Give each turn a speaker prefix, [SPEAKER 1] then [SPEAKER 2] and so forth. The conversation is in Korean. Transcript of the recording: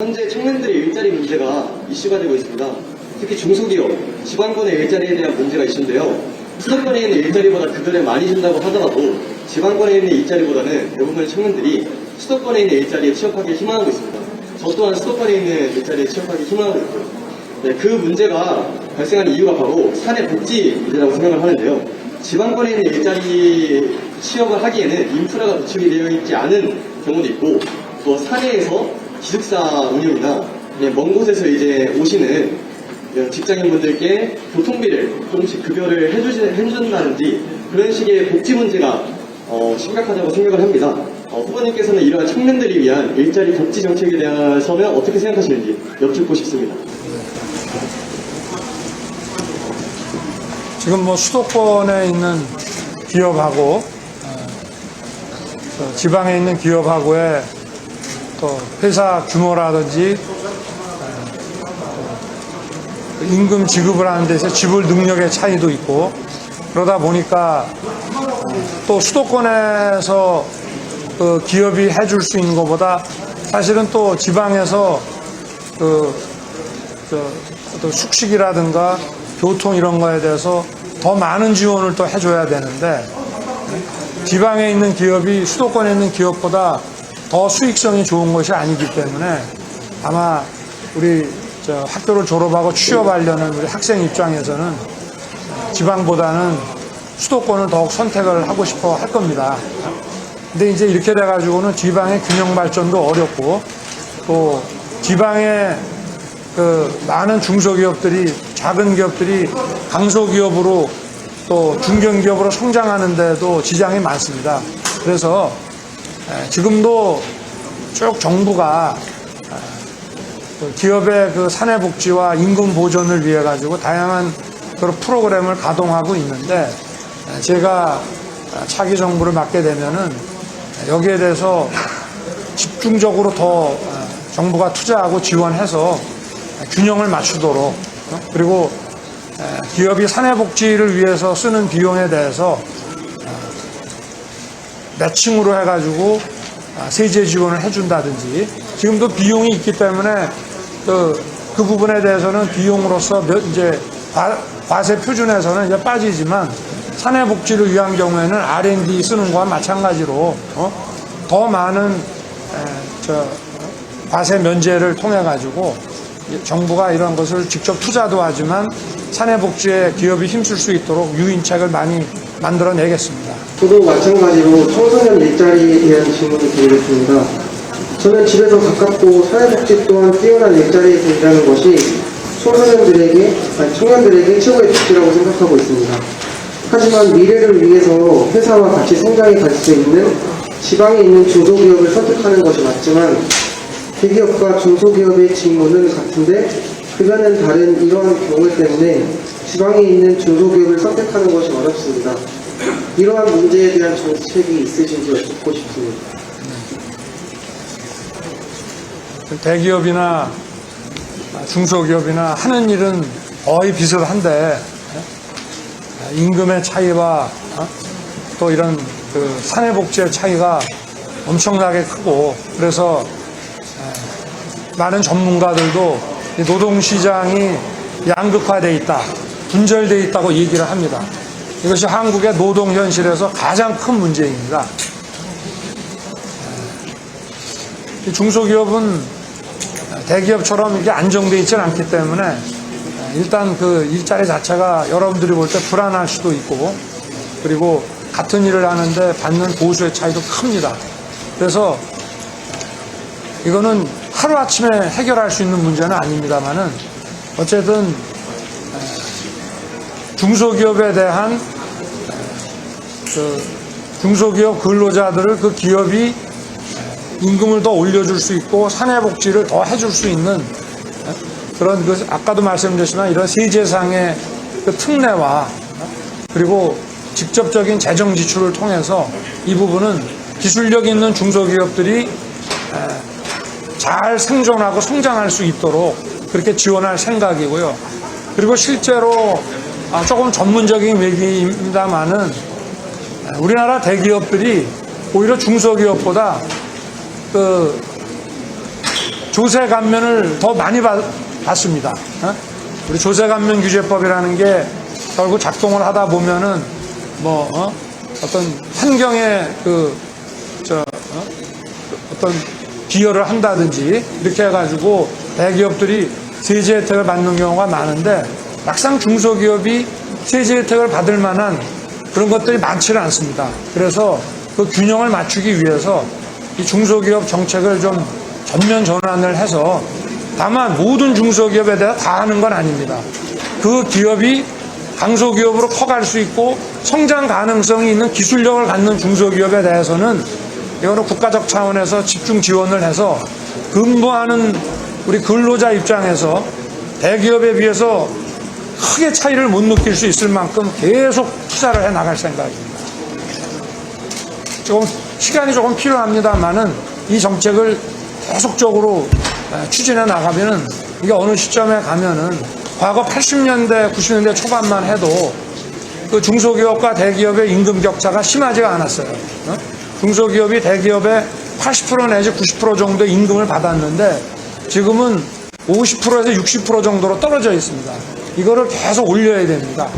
[SPEAKER 1] 현재 청년들의 일자리 문제가 이슈가 되고 있습니다. 특히 중소기업, 지방권의 일자리에 대한 문제가 이슈인데요. 수도권에 있는 일자리보다 그들에 많이 준다고 하더라도 지방권에 있는 일자리보다는 대부분의 청년들이 수도권에 있는 일자리에 취업하기 희망하고 있습니다. 저 또한 수도권에 있는 일자리에 취업하기 희망하고 있고요. 네, 그 문제가 발생하는 이유가 바로 사내 복지 문제라고 생각을 하는데요. 지방권에 있는 일자리 취업을 하기에는 인프라가 구축이 되어 있지 않은 경우도 있고, 또 사내에서 기숙사 운영이나 먼 곳에서 이제 오시는 직장인분들께 교통비를 조금씩 급여를 해준다든지 그런 식의 복지 문제가 심각하다고 생각을 합니다. 후보님께서는 이러한 청년들을 위한 일자리 복지 정책에 대해서는 어떻게 생각하시는지 여쭙고 싶습니다.
[SPEAKER 2] 지금 뭐 수도권에 있는 기업하고 지방에 있는 기업하고의 또 회사 규모라든지 임금 지급을 하는 데서 지불 능력의 차이도 있고, 그러다 보니까 또 수도권에서 그 기업이 해줄 수 있는 것보다 사실은 또 지방에서 또 숙식이라든가 교통 이런 거에 대해서 더 많은 지원을 또 해줘야 되는데, 지방에 있는 기업이 수도권에 있는 기업보다 더 수익성이 좋은 것이 아니기 때문에 아마 우리 학교를 졸업하고 취업하려는 우리 학생 입장에서는 지방보다는 수도권을 더욱 선택을 하고 싶어 할 겁니다. 근데 이제 이렇게 돼가지고는 지방의 균형 발전도 어렵고, 또 지방의 그 많은 중소기업들이, 작은 기업들이 강소기업으로 또 중견기업으로 성장하는데도 지장이 많습니다. 그래서 지금도 쭉 정부가 기업의 그 사내복지와 임금 보존을 위해 가지고 다양한 그런 프로그램을 가동하고 있는데, 제가 차기 정부를 맡게 되면은 여기에 대해서 집중적으로 더 정부가 투자하고 지원해서 균형을 맞추도록, 그리고 기업이 사내복지를 위해서 쓰는 비용에 대해서 매칭으로 해가지고 세제 지원을 해준다든지, 지금도 비용이 있기 때문에 그 부분에 대해서는 비용으로서 이제 과세 표준에서는 이제 빠지지만, 사내복지를 위한 경우에는 R&D 쓰는 거와 마찬가지로 더 많은 과세 면제를 통해 가지고 정부가 이런 것을 직접 투자도 하지만 사내복지에 기업이 힘쓸 수 있도록 유인책을 많이 만들어내겠습니다.
[SPEAKER 3] 저도 마찬가지로 청소년 일자리에 대한 질문을 드리겠습니다. 저는 집에서 가깝고 사회복지 또한 뛰어난 일자리에서 일하는 것이 청년들에게 최고의 복지라고 생각하고 있습니다. 하지만 미래를 위해서 회사와 같이 성장해 갈 수 있는 지방에 있는 중소기업을 선택하는 것이 맞지만, 대기업과 중소기업의 직무는 같은데 급여는 다른 이러한 경우 때문에 지방에 있는 중소기업을 선택하는 것이 어렵습니다. 이러한 문제에 대한 정책이 있으신지 여쭙고 싶습니다.
[SPEAKER 2] 대기업이나 중소기업이나 하는 일은 거의 비슷한데, 임금의 차이와 또 이런 그 사내복지의 차이가 엄청나게 크고, 그래서 많은 전문가들도 노동시장이 양극화되어 있다, 분절되어 있다고 얘기를 합니다. 이것이 한국의 노동 현실에서 가장 큰 문제입니다. 중소기업은 대기업처럼 이게 안정되어 있지는 않기 때문에 일단 그 일자리 자체가 여러분들이 볼 때 불안할 수도 있고, 그리고 같은 일을 하는데 받는 보수의 차이도 큽니다. 그래서 이거는 하루아침에 해결할 수 있는 문제는 아닙니다만은, 어쨌든 중소기업에 대한 그 중소기업 근로자들을 그 기업이 임금을 더 올려줄 수 있고 사내복지를 더 해줄 수 있는 그런, 그 아까도 말씀드렸지만 이런 세제상의 그 특례와 그리고 직접적인 재정 지출을 통해서 이 부분은 기술력 있는 중소기업들이 잘 생존하고 성장할 수 있도록 그렇게 지원할 생각이고요. 그리고 실제로 조금 전문적인 얘기입니다만은 우리나라 대기업들이 오히려 중소기업보다 그 조세 감면을 더 많이 받습니다. 우리 조세 감면 규제법이라는 게 결국 작동을 하다 보면은 어떤 환경에 어떤 기여를 한다든지 이렇게 해가지고 대기업들이 세제 혜택을 받는 경우가 많은데 막상 중소기업이 세제 혜택을 받을 만한 그런 것들이 많지는 않습니다. 그래서 그 균형을 맞추기 위해서 이 중소기업 정책을 좀 전면 전환을 해서 다만 모든 중소기업에 대해 다 하는 건 아닙니다. 그 기업이 강소기업으로 커갈 수 있고 성장 가능성이 있는 기술력을 갖는 중소기업에 대해서는 이거는 국가적 차원에서 집중 지원을 해서 근무하는 우리 근로자 입장에서 대기업에 비해서 크게 차이를 못 느낄 수 있을 만큼 계속 투자를 해 나갈 생각입니다. 시간이 조금 필요합니다만은 이 정책을 계속적으로 추진해 나가면은 이게 어느 시점에 가면은 과거 80년대, 90년대 초반만 해도 그 중소기업과 대기업의 임금 격차가 심하지가 않았어요. 중소기업이 대기업의 80% 내지 90% 정도의 임금을 받았는데 지금은 50%에서 60% 정도로 떨어져 있습니다. 이거를 계속 올려야 됩니다.